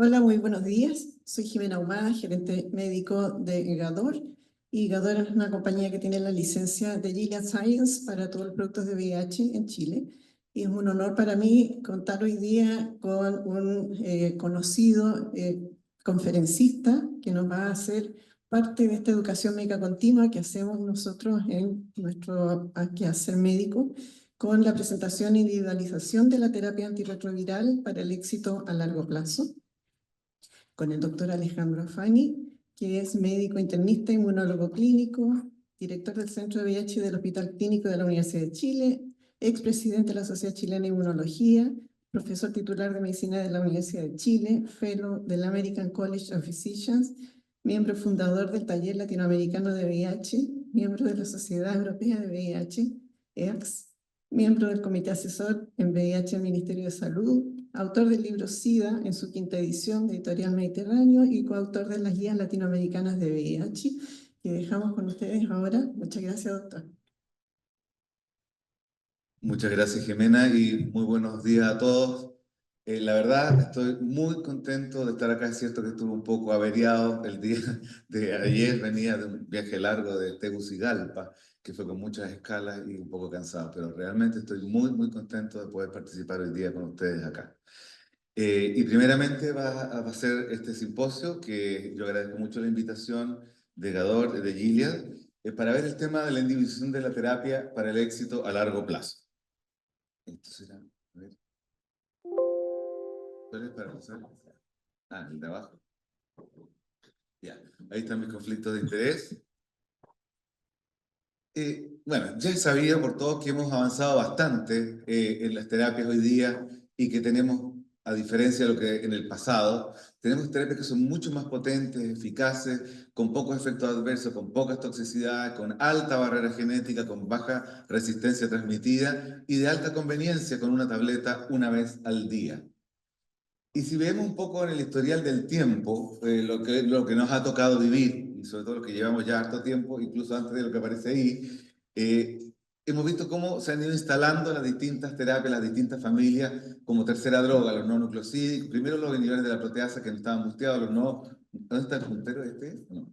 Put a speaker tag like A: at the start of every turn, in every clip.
A: Hola, muy buenos días. Soy Jimena Humada, gerente médico de Gador. Y Gador es una compañía que tiene la licencia de Gilead Science para todos los productos de VIH en Chile. Y es un honor para mí contar hoy día con un conocido conferencista que nos va a hacer parte de esta educación médica continua que hacemos nosotros en nuestro quehacer médico, con la presentación e individualización de la terapia antirretroviral para el éxito a largo plazo, con el doctor Alejandro Fani, que es médico internista, inmunólogo clínico, director del Centro de VIH del Hospital Clínico de la Universidad de Chile, expresidente de la Sociedad Chilena de Inmunología, profesor titular de Medicina de la Universidad de Chile, fellow del American College of Physicians, miembro fundador del Taller Latinoamericano de VIH, miembro de la Sociedad Europea de VIH, EACS, miembro del Comité Asesor en VIH del Ministerio de Salud, autor del libro SIDA en su 5ª edición de Editorial Mediterráneo y coautor de las guías latinoamericanas de VIH, que dejamos con ustedes ahora. Muchas gracias, doctor.
B: Muchas gracias, Jimena, y muy buenos días a todos. La verdad, estoy muy contento de estar acá. Es cierto que estuve un poco averiado el día de ayer, venía de un viaje largo de Tegucigalpa, que fue con muchas escalas y un poco cansado, pero realmente estoy muy contento de poder participar hoy día con ustedes acá. Y primeramente va a ser este simposio, que yo agradezco mucho la invitación de Gador, de Gilead, para ver el tema de la individualización de la terapia para el éxito a largo plazo. Esto será, a ver. ¿Cuál es para pasar? Ah, el de abajo. Ya, ahí están mis conflictos de interés. Bueno, ya es sabido por todos que hemos avanzado bastante en las terapias hoy día y que tenemos, a diferencia de lo que en el pasado, tenemos terapias que son mucho más potentes, eficaces, con pocos efectos adversos, con pocas toxicidades, con alta barrera genética, con baja resistencia transmitida y de alta conveniencia con una tableta una vez al día. Y si vemos un poco en el historial del tiempo, lo que nos ha tocado vivir, y sobre todo lo que llevamos ya harto tiempo, incluso antes de lo que aparece ahí, hemos visto cómo se han ido instalando las distintas terapias, las distintas familias, como tercera droga, los no nucleosídicos, primero los inhibidores de la proteasa que no estaban busteados, los no... ¿Dónde está el puntero este? No.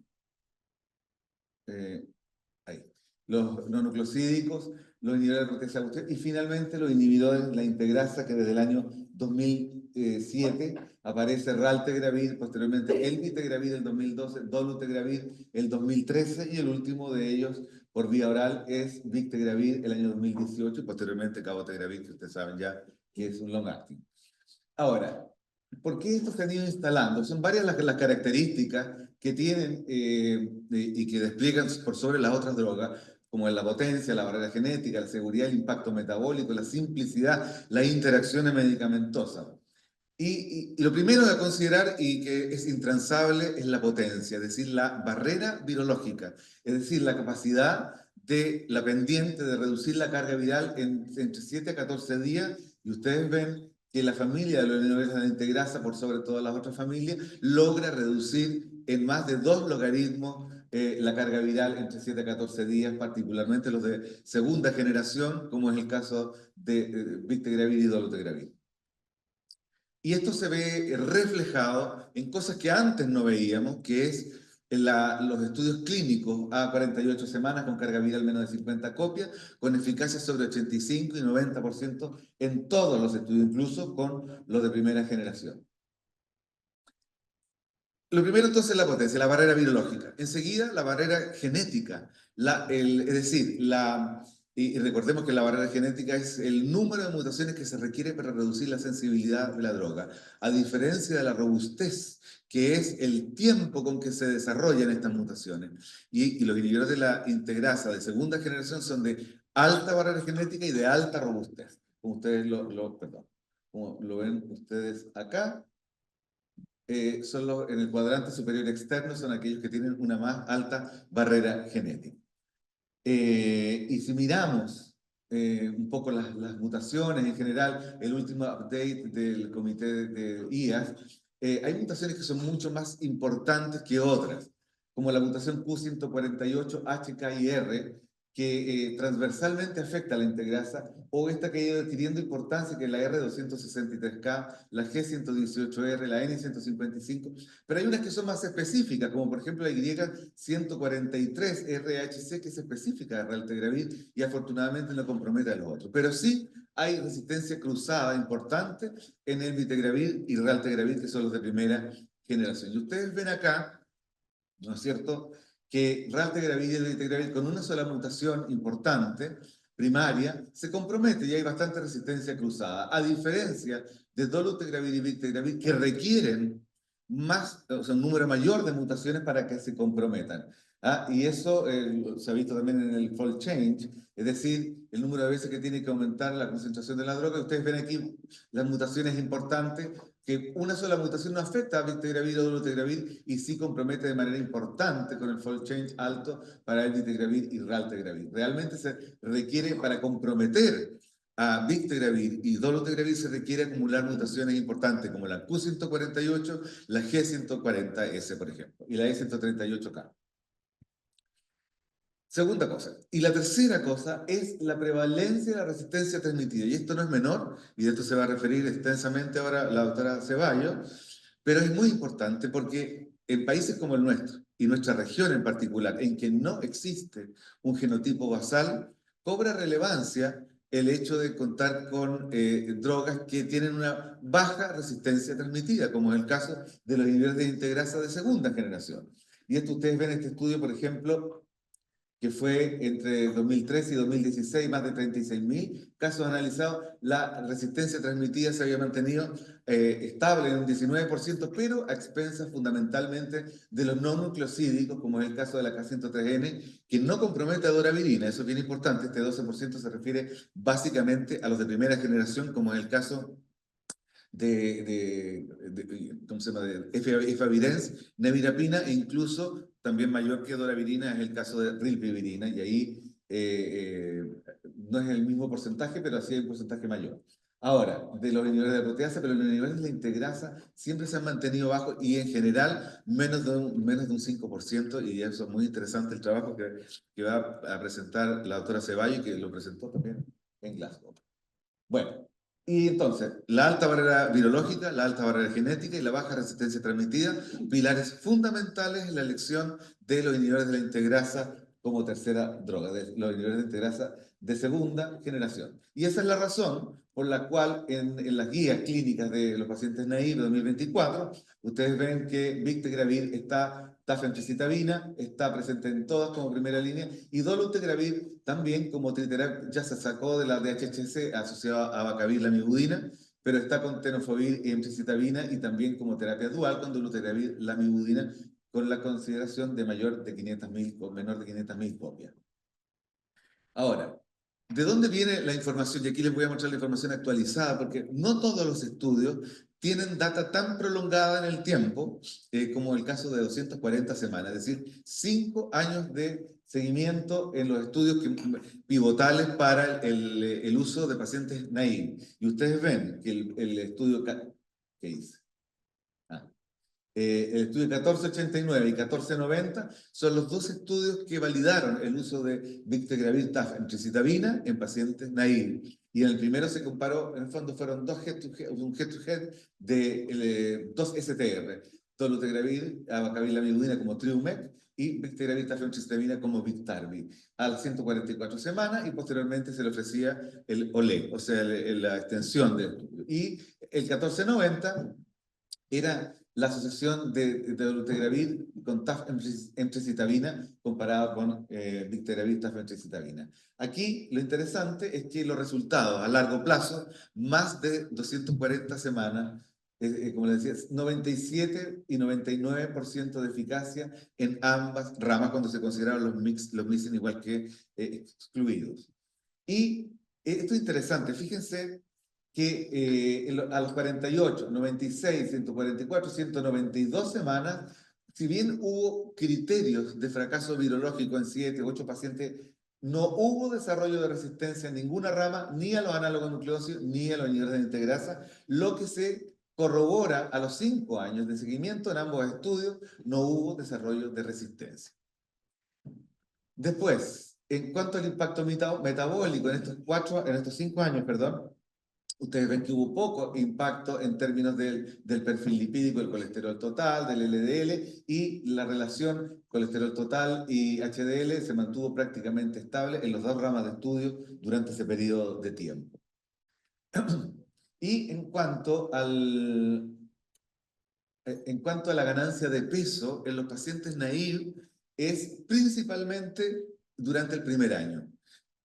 B: Ahí. Los no nucleosídicos, los inhibidores de proteasa busteada, y finalmente los inhibidores de la integrasa, que desde el año 2007 aparece Raltegravir, posteriormente el Elvitegravir el 2012, Dolutegravir el 2013 y el último de ellos por vía oral es Victegravir el año 2018 y posteriormente Cabotegravir, que ustedes saben ya que es un long acting. Ahora, ¿por qué estos se han ido instalando? Son varias las características que tienen y que despliegan por sobre las otras drogas, como la potencia, la barrera genética, la seguridad, el impacto metabólico, la simplicidad, la interacción medicamentosa. Y lo primero a considerar y que es intransable es la potencia, es decir, la barrera virológica, es decir, la capacidad de la pendiente de reducir la carga viral entre 7 a 14 días, y ustedes ven que la familia de los inhibidores de la integrasa, por sobre todas las otras familias, logra reducir en más de 2 logaritmos la carga viral entre 7 a 14 días, particularmente los de segunda generación, como es el caso de Victegravir y Dolutegravir. Y esto se ve reflejado en cosas que antes no veíamos, que es los estudios clínicos a 48 semanas con carga viral menos de 50 copias, con eficacia sobre 85 y 90% en todos los estudios, incluso con los de primera generación. Lo primero entonces es la potencia, la barrera virológica. Enseguida la barrera genética, es decir, y recordemos que la barrera genética es el número de mutaciones que se requiere para reducir la sensibilidad de la droga, a diferencia de la robustez, que es el tiempo con que se desarrollan estas mutaciones. Y los inhibidores de la integrasa de segunda generación son de alta barrera genética y de alta robustez, como ustedes como lo ven ustedes acá. en el cuadrante superior externo, son aquellos que tienen una más alta barrera genética. Y si miramos un poco las mutaciones en general, el último update del comité de IAS, hay mutaciones que son mucho más importantes que otras, como la mutación Q148HKIR, que transversalmente afecta a la integrasa, o esta que ha ido adquiriendo importancia, que es la R263K, la G118R, la N155, pero hay unas que son más específicas, como por ejemplo la Y143RHC, que es específica de raltegravir y afortunadamente no compromete a los otros. Pero sí hay resistencia cruzada importante en el vitegravir y raltegravir, que son los de primera generación. Y ustedes ven acá, ¿no es cierto?, que raltegravir y el vitegravir con una sola mutación importante, primaria, se compromete y hay bastante resistencia cruzada, a diferencia de dolutegravir y vitegravir, que requieren más, o sea, un número mayor de mutaciones para que se comprometan. ¿Ah? Y eso se ha visto también en el fold change, es decir, el número de veces que tiene que aumentar la concentración de la droga. Ustedes ven aquí las mutaciones importantes, que una sola mutación no afecta a vitegravir o dolutegravir y sí compromete de manera importante con el fold change alto para el vitegravir y raltegravir. Realmente se requiere, para comprometer a vitegravir y dolutegravir, se requiere acumular mutaciones importantes como la Q148, la G140S, por ejemplo, y la E138K. Segunda cosa. Y la tercera cosa es la prevalencia de la resistencia transmitida. Y esto no es menor, y de esto se va a referir extensamente ahora la doctora Ceballos, pero es muy importante porque en países como el nuestro, y nuestra región en particular, en que no existe un genotipo basal, cobra relevancia el hecho de contar con drogas que tienen una baja resistencia transmitida, como es el caso de los inhibidores de integrasa de segunda generación. Y esto ustedes ven este estudio, por ejemplo, que fue entre 2013 y 2016, más de 36.000 casos analizados. La resistencia transmitida se había mantenido estable en un 19%, pero a expensas fundamentalmente de los no nucleosídicos, como es el caso de la K103N, que no compromete a doravirina. Eso es bien importante. Este 12% se refiere básicamente a los de primera generación, como es el caso ¿cómo se llama? De efavirenz, nevirapina, e incluso también mayor que doravirina es el caso de rilpivirina, y ahí no es el mismo porcentaje, pero sí hay un porcentaje mayor. Ahora, de los inhibidores de proteasa, pero los inhibidores de la integrasa siempre se han mantenido bajos y en general menos de un 5%, y eso es muy interesante el trabajo que va a presentar la doctora Ceballos, que lo presentó también en Glasgow. Bueno, y entonces, la alta barrera virológica, la alta barrera genética y la baja resistencia transmitida, pilares fundamentales en la elección de los inhibidores de la integrasa como tercera droga, de los inhibidores de integrasa de segunda generación. Y esa es la razón por la cual en las guías clínicas de los pacientes naive 2024, ustedes ven que Victegravir está, tafentricitabina, está presente en todas como primera línea, y dolutegravir también como triterapia, ya se sacó de la DHHC asociada a abacavir la mibudina, pero está con tenofovir y emtricitabina y también como terapia dual con dolutegravir la mibudina, con la consideración de mayor de 500.000 o menor de 500.000 copias. Ahora, ¿de dónde viene la información? Y aquí les voy a mostrar la información actualizada, porque no todos los estudios tienen data tan prolongada en el tiempo como el caso de 240 semanas, es decir, 5 años de seguimiento en los estudios pivotales para el uso de pacientes naive. Y ustedes ven que el estudio ¿qué dice? El estudio 1489 y 1490 son los dos estudios que validaron el uso de Victegravir tafentricitabina en pacientes naive. Y en el primero se comparó, en el fondo fueron un head-to-head de dos STR, dolutegravir, abacavir lamivudina como Triumec y Victegravir tafentricitabina como Victarvi, a las 144 semanas, y posteriormente se le ofrecía el OLE, o sea, la extensión del estudio. Y el 1490 era la asociación de dolutegravir con tafentricitabina comparado con Victegravir tafentricitabina. Aquí lo interesante es que los resultados a largo plazo, más de 240 semanas, como les decía, 97 y 99% de eficacia en ambas ramas cuando se consideraron los missing igual que excluidos. Y esto es interesante, fíjense que a los 48, 96, 144, 192 semanas, si bien hubo criterios de fracaso virológico en 7, 8 pacientes, no hubo desarrollo de resistencia en ninguna rama, ni a los análogos nucleósidos, ni a los inhibidores de integrasa, lo que se corrobora a los 5 años de seguimiento en ambos estudios, no hubo desarrollo de resistencia. Después, en cuanto al impacto metabólico en estos 5 años, perdón, ustedes ven que hubo poco impacto en términos del perfil lipídico, del colesterol total, del LDL, y la relación colesterol total y HDL se mantuvo prácticamente estable en las 2 ramas de estudio durante ese periodo de tiempo. Y en cuanto a la ganancia de peso en los pacientes naive, es principalmente durante el primer año.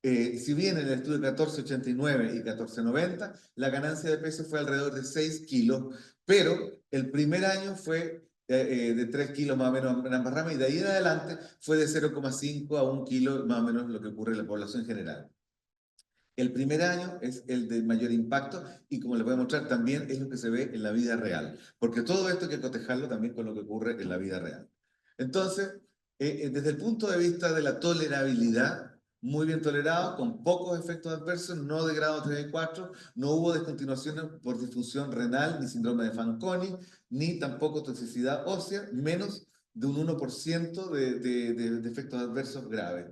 B: Si bien en el estudio 1489 y 1490, la ganancia de peso fue alrededor de 6 kilos, pero el primer año fue de 3 kilos más o menos en ambas ramas, y de ahí en adelante fue de 0,5 a 1 kilo más o menos lo que ocurre en la población general. El primer año es el de mayor impacto y, como les voy a mostrar, también es lo que se ve en la vida real, porque todo esto hay que cotejarlo también con lo que ocurre en la vida real. Entonces, desde el punto de vista de la tolerabilidad, muy bien tolerado, con pocos efectos adversos, no de grado 3 y 4, no hubo descontinuaciones por disfunción renal, ni síndrome de Fanconi, ni tampoco toxicidad ósea, menos de un 1% de efectos adversos graves.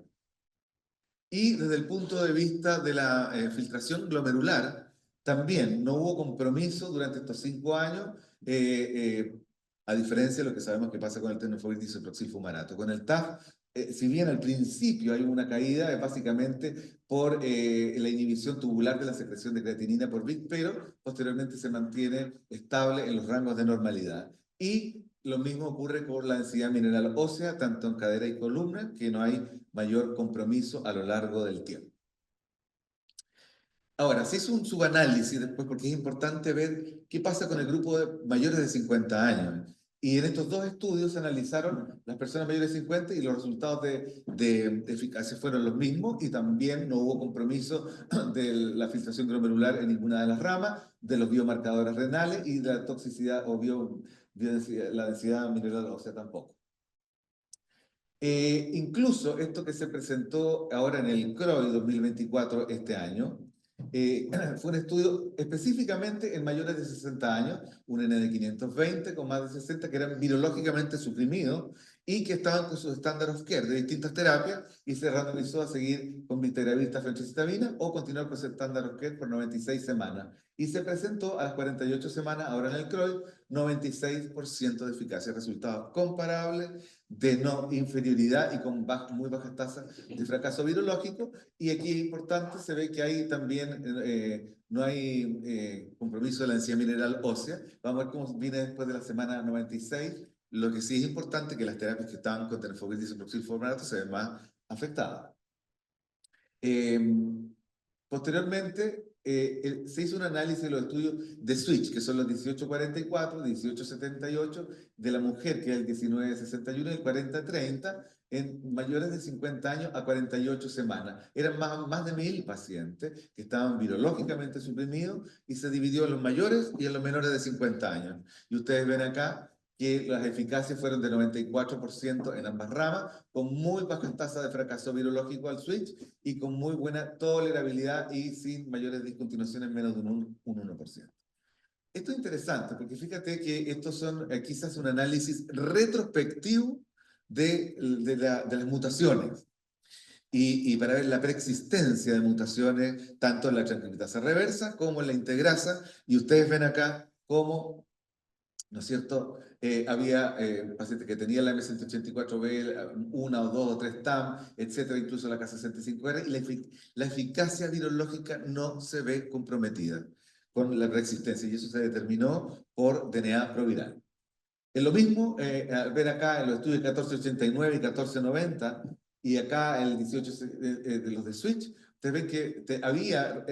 B: Y desde el punto de vista de la filtración glomerular, también no hubo compromiso durante estos 5 años, a diferencia de lo que sabemos que pasa con el tenofovir disoproxil fumarato. Con el TAF, si bien al principio hay una caída, es básicamente por la inhibición tubular de la secreción de creatinina por BIC, pero posteriormente se mantiene estable en los rangos de normalidad. Y lo mismo ocurre con la densidad mineral ósea, tanto en cadera y columna, que no hay mayor compromiso a lo largo del tiempo. Ahora, se hizo un subanálisis después, porque es importante ver qué pasa con el grupo de mayores de 50 años. Y en estos 2 estudios se analizaron las personas mayores de 50 y los resultados de eficacia fueron los mismos, y también no hubo compromiso de la filtración glomerular en ninguna de las ramas, de los biomarcadores renales y de la toxicidad o la densidad mineral ósea tampoco. Incluso esto que se presentó ahora en el CROI 2024 este año, fue un estudio específicamente en mayores de 60 años, un N de 520 con más de 60 que eran virológicamente suprimidos y que estaban con sus estándares of care de distintas terapias, y se randomizó a seguir con vitegravir, fentricitabina o continuar con ese estándar of care por 96 semanas. Y se presentó a las 48 semanas, ahora en el CROI, 96% de eficacia, resultados comparables, de no inferioridad y con muy bajas tasas de fracaso virológico. Y aquí es importante, se ve que hay también, no hay compromiso de la densidad mineral ósea. Vamos a ver cómo viene después de la semana 96. Lo que sí es importante es que las terapias que estaban con tenofovir disoproxil fumarato se ven más afectadas. Posteriormente, se hizo un análisis de los estudios de switch, que son los 1844, 1878, de la mujer, que es el 1961, y el 4030, en mayores de 50 años a 48 semanas. Eran más de 1000 pacientes que estaban virológicamente suprimidos, y se dividió en los mayores y en los menores de 50 años. Y ustedes ven acá que las eficacias fueron de 94% en ambas ramas, con muy bajas tasas de fracaso virológico al switch y con muy buena tolerabilidad y sin mayores discontinuaciones, menos de un 1%. Esto es interesante porque fíjate que estos son quizás un análisis retrospectivo de las mutaciones. Y para ver la preexistencia de mutaciones tanto en la transcriptasa reversa como en la integrasa, y ustedes ven acá cómo, ¿no es cierto? Había pacientes que tenían la M184B, 1 o 2 o 3 TAM, etcétera, incluso la K65R, y la eficacia virológica no se ve comprometida con la preexistencia, y eso se determinó por DNA proviral. Es lo mismo al ver acá en los estudios 1489 y 1490, y acá el 18 de los de Switch, ustedes ven que había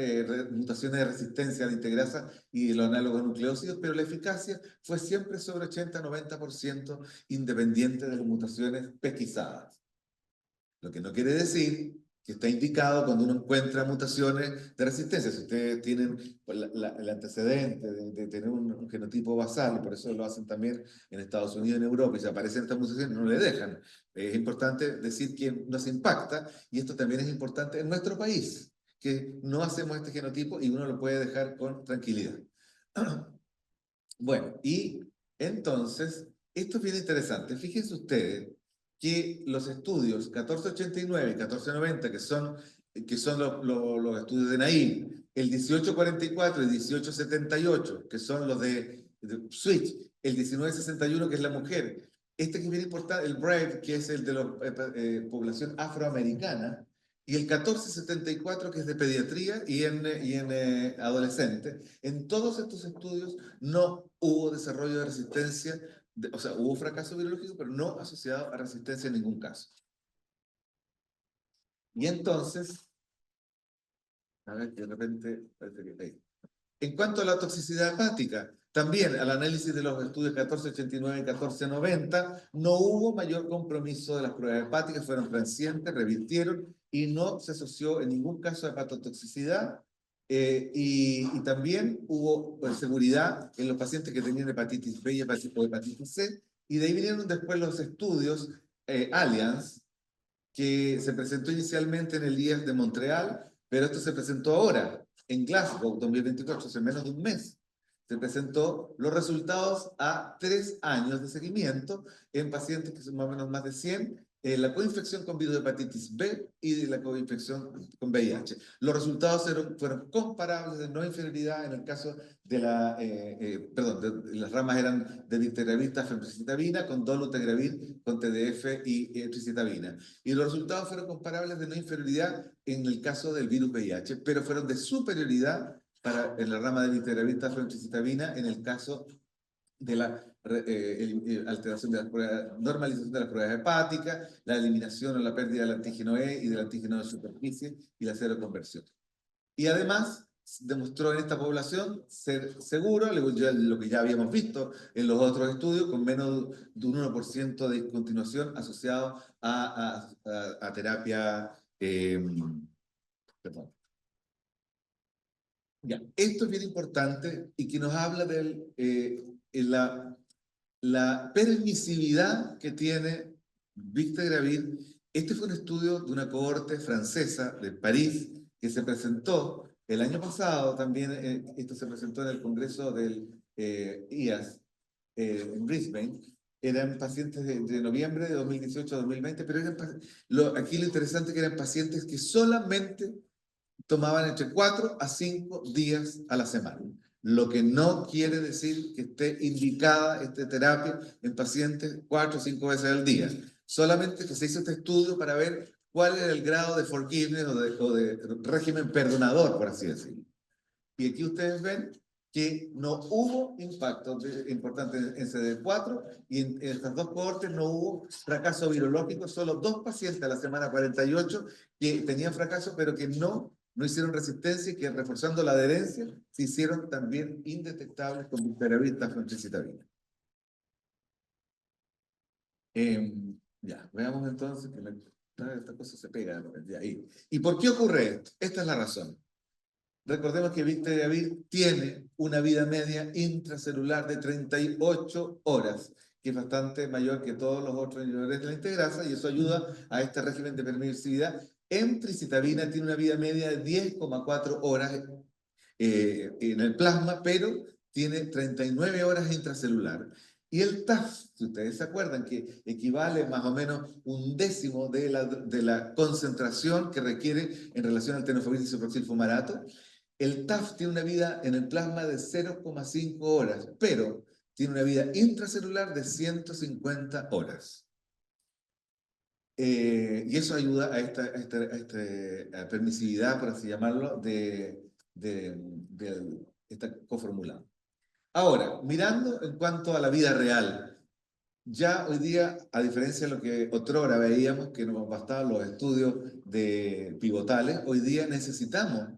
B: mutaciones de resistencia de integrasa y de los análogos nucleósidos, pero la eficacia fue siempre sobre 80-90%, independiente de las mutaciones pesquisadas. Lo que no quiere decir que está indicado cuando uno encuentra mutaciones de resistencia. Si ustedes tienen el antecedente de tener un genotipo basal, y por eso lo hacen también en Estados Unidos y en Europa, y si aparecen estas mutaciones, no le dejan. Es importante decir que nos impacta, y esto también es importante en nuestro país, que no hacemos este genotipo y uno lo puede dejar con tranquilidad. Bueno, y entonces, esto es bien interesante. Fíjense ustedes que los estudios 1489 y 1490, que son los estudios de Naim, el 1844 y 1878, que son los de Switch, el 1961, que es la mujer, este que es bien importante, el Brave, que es el de la población afroamericana, y el 1474, que es de pediatría y en adolescentes. En todos estos estudios no hubo desarrollo de resistencia, o sea, hubo fracaso virológico, pero no asociado a resistencia en ningún caso. Y entonces, a ver, de repente, parece que ahí. En cuanto a la toxicidad hepática, también al análisis de los estudios 1489 y 1490, no hubo mayor compromiso de las pruebas hepáticas, fueron transientes, revirtieron y no se asoció en ningún caso a hepatotoxicidad. Y también hubo seguridad en los pacientes que tenían hepatitis B y hepatitis C, y de ahí vinieron después los estudios Allianz, que se presentó inicialmente en el IEF de Montreal, pero esto se presentó ahora, en Glasgow 2024, hace menos de un mes. Se presentó los resultados a 3 años de seguimiento en pacientes que son más o menos más de 100, la coinfección con virus de hepatitis B y de la coinfección con VIH. Los resultados fueron comparables de no inferioridad en el caso de las ramas eran de difteravir, tafemicitabina, con dolutegravir, con TDF y tricitabina. Y los resultados fueron comparables de no inferioridad en el caso del virus VIH, pero fueron de superioridad en la rama de difteravir, tafemicitabina en el caso de la alteración de las pruebas, normalización de las pruebas hepáticas, la eliminación o la pérdida del antígeno E y del antígeno de superficie y la seroconversión. Y además demostró en esta población ser seguro, lo que ya habíamos visto en los otros estudios, con menos de un 1% de discontinuación asociado a terapia. Perdón. Ya, esto es bien importante y que nos habla de la permisividad que tiene Vistagravir. Este fue un estudio de una cohorte francesa de París que se presentó el año pasado también. Esto se presentó en el Congreso del IAS en Brisbane. Eran pacientes de noviembre de 2018 a 2020, pero aquí lo interesante es que eran pacientes que solamente tomaban entre 4 a 5 días a la semana, lo que no quiere decir que esté indicada esta terapia en pacientes 4 o 5 veces al día. Solamente que se hizo este estudio para ver cuál era el grado de forgiveness o de régimen perdonador, por así decirlo. Y aquí ustedes ven que no hubo impacto importante en CD4 y en estas dos cohortes no hubo fracaso virológico, solo 2 pacientes a la semana 48 que tenían fracaso, pero que no hicieron resistencia y que reforzando la adherencia se hicieron también indetectables con vistagravir, tafemicitabina. Ya, veamos entonces que esta cosa se pega de ahí. ¿Y por qué ocurre esto? Esta es la razón. Recordemos que Vistagravir tiene una vida media intracelular de 38 horas, que es bastante mayor que todos los otros inhibidores de la integrasa, y eso ayuda a este régimen de permisividad. Emtricitabina tiene una vida media de 10,4 horas en el plasma, pero tiene 39 horas intracelular. Y el TAF, si ustedes se acuerdan, que equivale más o menos 1/10 de la concentración que requiere en relación al tenofovir disoproxilfumarato, el TAF tiene una vida en el plasma de 0,5 horas, pero tiene una vida intracelular de 150 horas. Y eso ayuda a esta permisividad, por así llamarlo, de esta coformulada. Ahora, mirando en cuanto a la vida real, ya hoy día, a diferencia de lo que otrora veíamos, que nos bastaban los estudios pivotales, hoy día necesitamos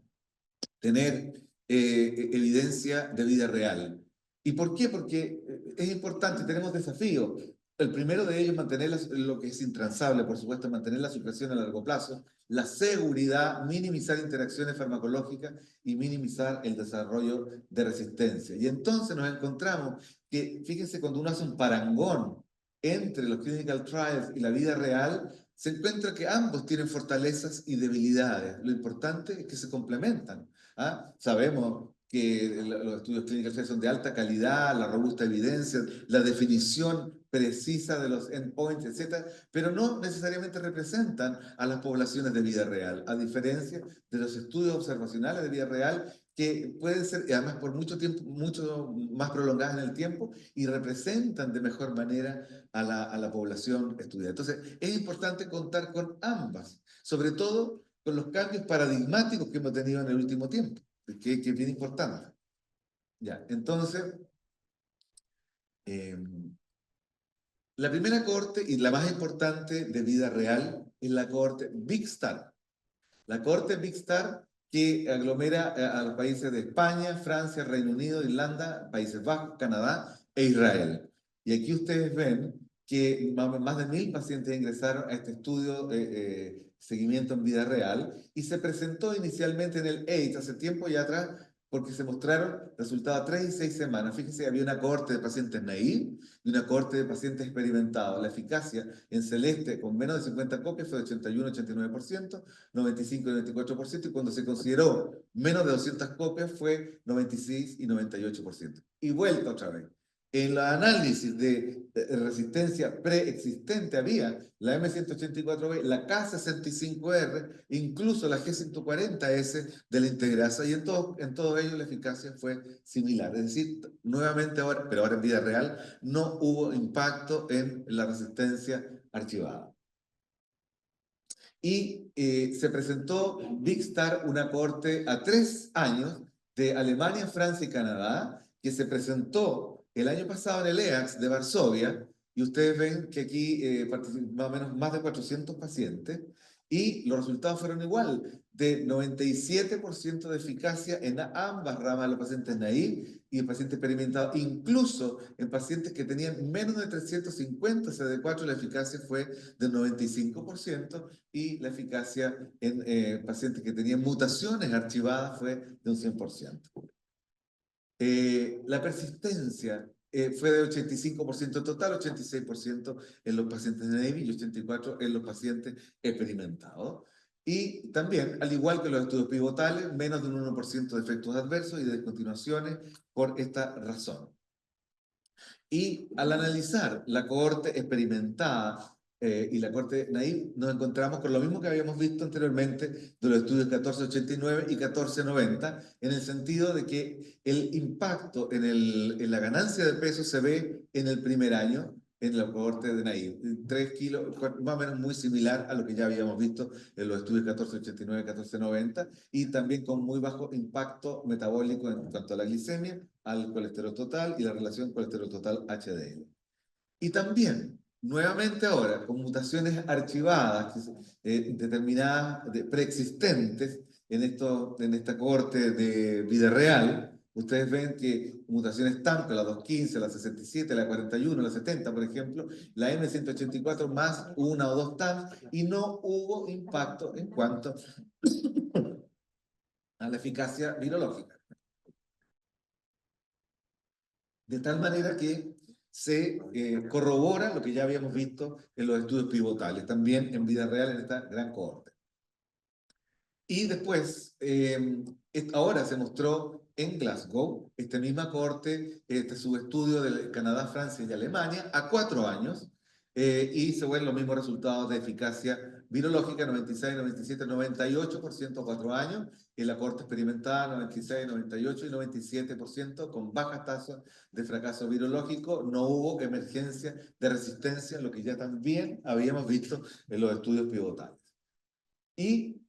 B: tener evidencia de vida real. ¿Y por qué? Porque es importante, tenemos desafíos. El primero de ellos, mantener lo que es intransable, por supuesto, mantener la supresión a largo plazo, la seguridad, minimizar interacciones farmacológicas y minimizar el desarrollo de resistencia. Y entonces nos encontramos que, fíjense, cuando uno hace un parangón entre los clinical trials y la vida real, se encuentra que ambos tienen fortalezas y debilidades. Lo importante es que se complementan. ¿Ah? Sabemos que los estudios clínicos son de alta calidad, la robusta evidencia, la definición precisa de los endpoints, etcétera, pero no necesariamente representan a las poblaciones de vida real, a diferencia de los estudios observacionales de vida real que pueden ser, y además por mucho tiempo, mucho más prolongadas en el tiempo, y representan de mejor manera a la población estudiada. Entonces, es importante contar con ambas, sobre todo con los cambios paradigmáticos que hemos tenido en el último tiempo, que es bien importante. Ya, entonces, la primera cohorte y la más importante de vida real es la cohorte Big Star. La cohorte Big Star que aglomera a los países de España, Francia, Reino Unido, Irlanda, Países Bajos, Canadá e Israel. Y aquí ustedes ven que más de 1000 pacientes ingresaron a este estudio seguimiento en vida real y se presentó inicialmente en el AIDS hace tiempo ya atrás porque se mostraron resultados a 3 y 6 semanas. Fíjense, había una cohorte de pacientes naive y una cohorte de pacientes experimentados. La eficacia en celeste con menos de 50 copias fue de 81-89%, 95 y 94%, y cuando se consideró menos de 200 copias fue 96 y 98%. Y vuelta otra vez. En el análisis de resistencia preexistente había la M184B, la K65R, incluso la G140S de la integrasa, y en todo ello la eficacia fue similar. Es decir, nuevamente ahora, pero ahora en vida real, no hubo impacto en la resistencia archivada. Y se presentó Big Star, una cohorte a 3 años de Alemania, Francia y Canadá, que se presentó el año pasado en el EACS de Varsovia, y ustedes ven que aquí participan más o menos más de 400 pacientes, y los resultados fueron igual, de 97% de eficacia en ambas ramas de los pacientes naive y el paciente experimentado, incluso en pacientes que tenían menos de 350 CD4, la eficacia fue del 95%, y la eficacia en pacientes que tenían mutaciones archivadas fue de un 100%. La persistencia fue de 85% total, 86% en los pacientes naive y 84% en los pacientes experimentados. Y también, al igual que los estudios pivotales, menos de un 1% de efectos adversos y de descontinuaciones por esta razón. Y al analizar la cohorte experimentada y la cohorte naive, nos encontramos con lo mismo que habíamos visto anteriormente de los estudios 1489 y 1490, en el sentido de que el impacto en la ganancia de peso se ve en el primer año en la cohorte de naive. 3 kilos, más o menos muy similar a lo que ya habíamos visto en los estudios 1489 y 1490, y también con muy bajo impacto metabólico en cuanto a la glicemia, al colesterol total y la relación colesterol total HDL. Y también, nuevamente ahora, con mutaciones archivadas, determinadas, preexistentes en esta cohorte de vida real, ustedes ven que mutaciones TAMP, la 215, la 67, la 41, la 70, por ejemplo, la M184 más una o dos TAMP, y no hubo impacto en cuanto a la eficacia virológica. De tal manera que se corrobora lo que ya habíamos visto en los estudios pivotales, también en vida real en esta gran cohorte. Y después, ahora se mostró en Glasgow, esta misma cohorte, este subestudio de Canadá, Francia y Alemania, a 4 años, y se ven los mismos resultados de eficacia virológica, 96, 97, 98% a 4 años, en la cohorte experimentada 96, 98 y 97%, con bajas tasas de fracaso virológico. No hubo emergencia de resistencia, lo que ya también habíamos visto en los estudios pivotales. Y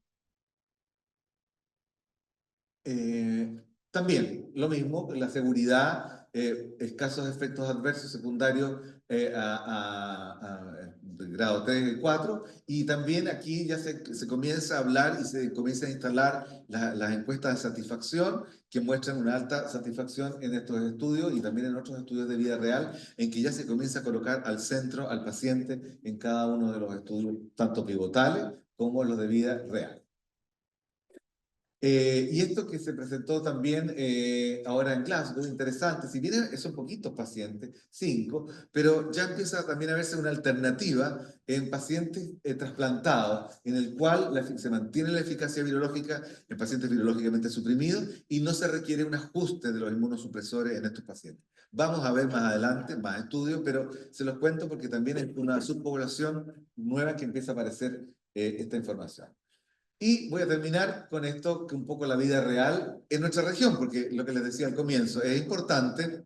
B: también, lo mismo, la seguridad, escasos efectos adversos secundarios de grado 3 y 4, y también aquí ya se comienza a hablar y se comienza a instalar las encuestas de satisfacción que muestran una alta satisfacción en estos estudios y también en otros estudios de vida real, en que ya se comienza a colocar al centro al paciente en cada uno de los estudios, tanto pivotales como los de vida real. Y esto que se presentó también ahora en Glasgow, interesante, si bien son poquitos pacientes, 5, pero ya empieza también a verse una alternativa en pacientes trasplantados, en el cual se mantiene la eficacia virológica en pacientes virológicamente suprimidos y no se requiere un ajuste de los inmunosupresores en estos pacientes. Vamos a ver más adelante, más estudios, pero se los cuento porque también es una subpoblación nueva que empieza a aparecer esta información. Y voy a terminar con esto, que un poco la vida real en nuestra región, porque lo que les decía al comienzo, es importante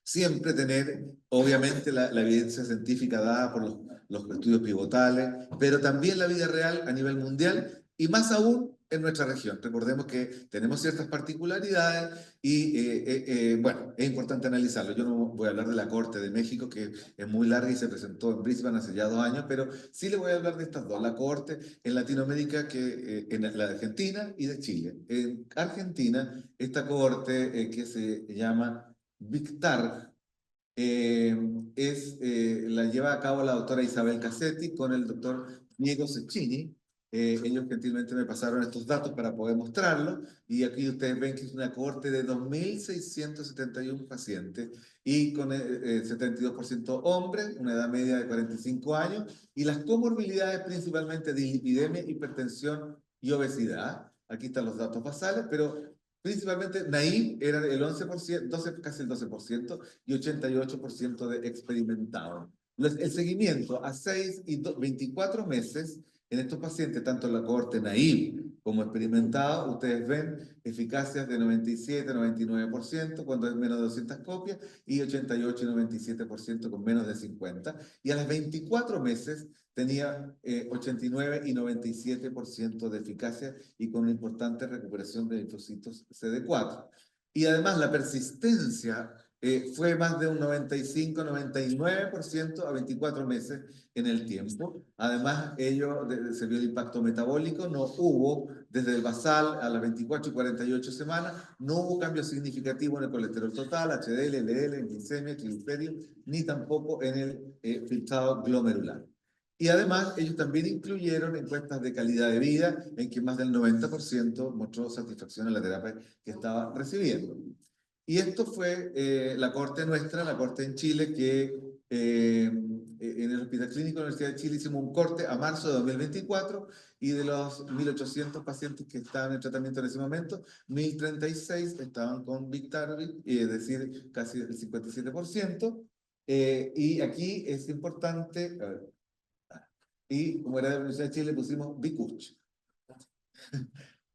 B: siempre tener, obviamente, la evidencia científica dada por los estudios pivotales, pero también la vida real a nivel mundial y más aún en nuestra región. Recordemos que tenemos ciertas particularidades y, bueno, es importante analizarlo. Yo no voy a hablar de la Corte de México, que es muy larga y se presentó en Brisbane hace ya 2 años, pero sí le voy a hablar de estas dos. La Corte en Latinoamérica, en la de Argentina y de Chile. En Argentina, esta Corte que se llama Victar, la lleva a cabo la doctora Isabel Cassetti con el doctor Diego Cecchini. Ellos gentilmente me pasaron estos datos para poder mostrarlo, y aquí ustedes ven que es una cohorte de 2.671 pacientes y con 72% hombres, una edad media de 45 años, y las comorbilidades principalmente de dislipidemia, hipertensión y obesidad. Aquí están los datos basales, pero principalmente naive era el 11%, 12, casi el 12%, y 88% de experimentados. El seguimiento a 6 y 24 meses en estos pacientes, tanto en la cohorte naive como experimentado, ustedes ven eficacias de 97, 99% cuando es menos de 200 copias, y 88 y 97% con menos de 50. Y a las 24 meses tenía 89 y 97% de eficacia y con una importante recuperación de linfocitos CD4. Y además la persistencia fue más de un 95-99% a 24 meses en el tiempo. Además, se vio el impacto metabólico, no hubo, desde el basal a las 24 y 48 semanas, no hubo cambio significativo en el colesterol total, HDL, LDL, en glicemia, triglicéridos, ni tampoco en el filtrado glomerular. Y además, ellos también incluyeron encuestas de calidad de vida, en que más del 90% mostró satisfacción en la terapia que estaba recibiendo. Y esto fue la corte nuestra, la corte en Chile, que en el Hospital Clínico de la Universidad de Chile hicimos un corte a marzo de 2024, y de los 1.800 pacientes que estaban en tratamiento en ese momento, 1.036 estaban con Biktarvy, es decir, casi el 57%. Y aquí es importante, a ver, y como era de la Universidad de Chile pusimos Bicuch.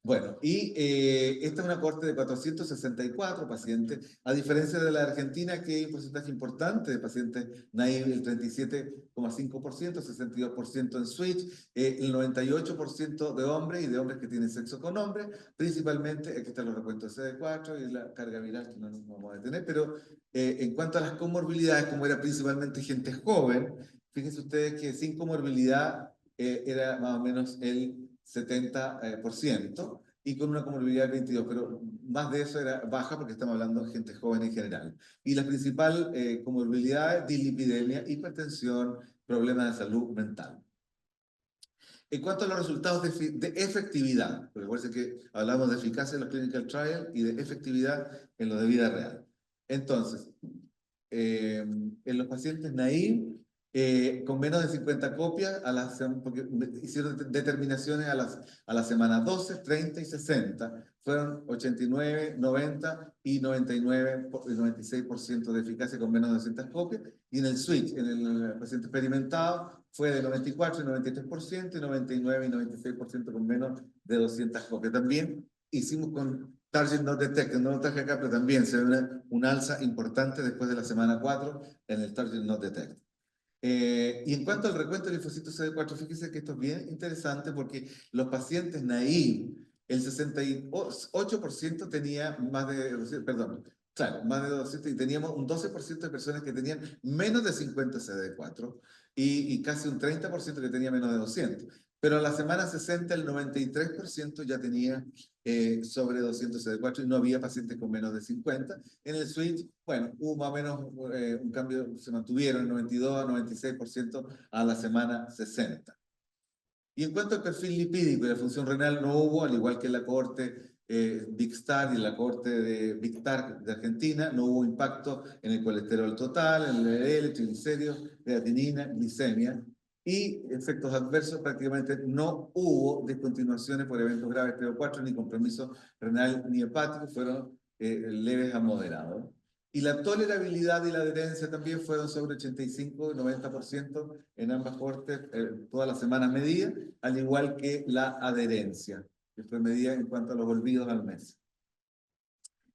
B: Bueno, y esta es una cohorte de 464 pacientes, a diferencia de la Argentina, que hay un porcentaje importante de pacientes naive, el 37,5%, 62% en switch, el 98% de hombres, y de hombres que tienen sexo con hombres, principalmente, aquí están los recuentos CD4 y la carga viral, que no nos vamos a detener, pero en cuanto a las comorbilidades, como era principalmente gente joven, fíjense ustedes que sin comorbilidad era más o menos el 70%, y con una comorbilidad del 22%, pero más de eso era baja porque estamos hablando de gente joven en general. Y la principal comorbilidad es dislipidemia, hipertensión, problemas de salud mental. En cuanto a los resultados de efectividad, porque recuerden que hablamos de eficacia en los clinical trials y de efectividad en lo de vida real. Entonces, en los pacientes naive, con menos de 50 copias, porque hicieron determinaciones a la semana 12, 30 y 60, fueron 89, 90 y 99, 96% de eficacia con menos de 200 copias, y en el switch, en el paciente experimentado, fue de 94 y 93%, y 99 y 96% con menos de 200 copias. También hicimos con Target Not Detected, no lo traje acá, pero también se ve una alza importante después de la semana 4 en el Target Not Detected. Y en cuanto al recuento de linfocitos CD4, fíjense que esto es bien interesante porque los pacientes naive, el 68% tenía más de, perdón, claro, más de 200, y teníamos un 12% de personas que tenían menos de 50 CD4, y casi un 30% que tenía menos de 200. Pero a la semana 60 el 93% ya tenía sobre 264 y no había pacientes con menos de 50. En el switch, bueno, hubo más o menos un cambio, se mantuvieron el 92 a 96% a la semana 60. Y en cuanto al perfil lipídico y la función renal, no hubo, al igual que en la cohorte Big-STAR y la cohorte de Big-TAR de Argentina, no hubo impacto en el colesterol total, en el LDL, triglicéridos, creatinina, glicemia. Y efectos adversos prácticamente no hubo descontinuaciones por eventos graves 3 o 4, ni compromiso renal ni hepático, fueron leves a moderados. Y la tolerabilidad y la adherencia también fueron sobre 85 y 90% en ambas cohortes, todas las semanas medidas, al igual que la adherencia, que fue medida en cuanto a los olvidos al mes.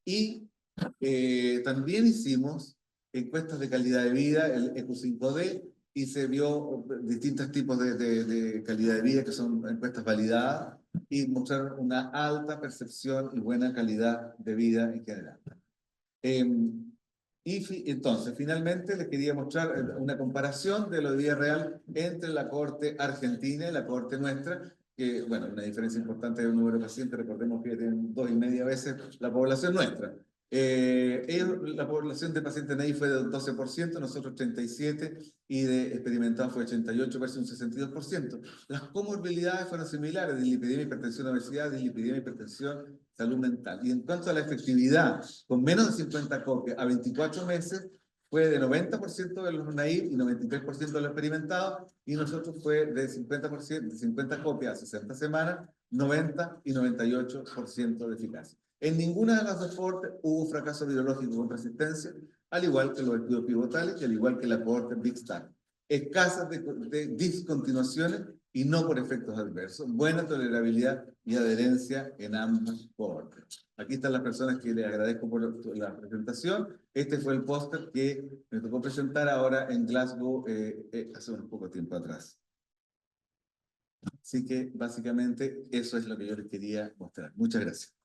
B: Y también hicimos encuestas de calidad de vida, el EQ5D, y se vio distintos tipos de calidad de vida, que son encuestas validadas, y mostraron una alta percepción y buena calidad de vida en general. Entonces, finalmente les quería mostrar una comparación de lo de vida real entre la cohorte argentina y la cohorte nuestra, que, bueno, una diferencia importante del número de pacientes, recordemos que tienen 2,5 veces la población nuestra. La población de pacientes NAI fue de 12%, nosotros 37%, y de experimentados fue 88% versus un 62%. Las comorbilidades fueron similares: dislipidemia, hipertensión, obesidad, dislipidemia, hipertensión, salud mental. Y en cuanto a la efectividad, con menos de 50 copias a 24 meses, fue de 90% de los naive y 93% de los experimentados, y nosotros fue de 50%, de 50 copias a 60 semanas, 90 y 98% de eficacia. En ninguna de las dos cohortes hubo fracaso virológico con resistencia, al igual que los estudios pivotales y al igual que la cohorte Big-STAR. Escasas de discontinuaciones y no por efectos adversos. Buena tolerabilidad y adherencia en ambas cohortes. Aquí están las personas que les agradezco por la presentación. Este fue el póster que me tocó presentar ahora en Glasgow hace un poco tiempo atrás. Así que básicamente eso es lo que yo les quería mostrar. Muchas gracias.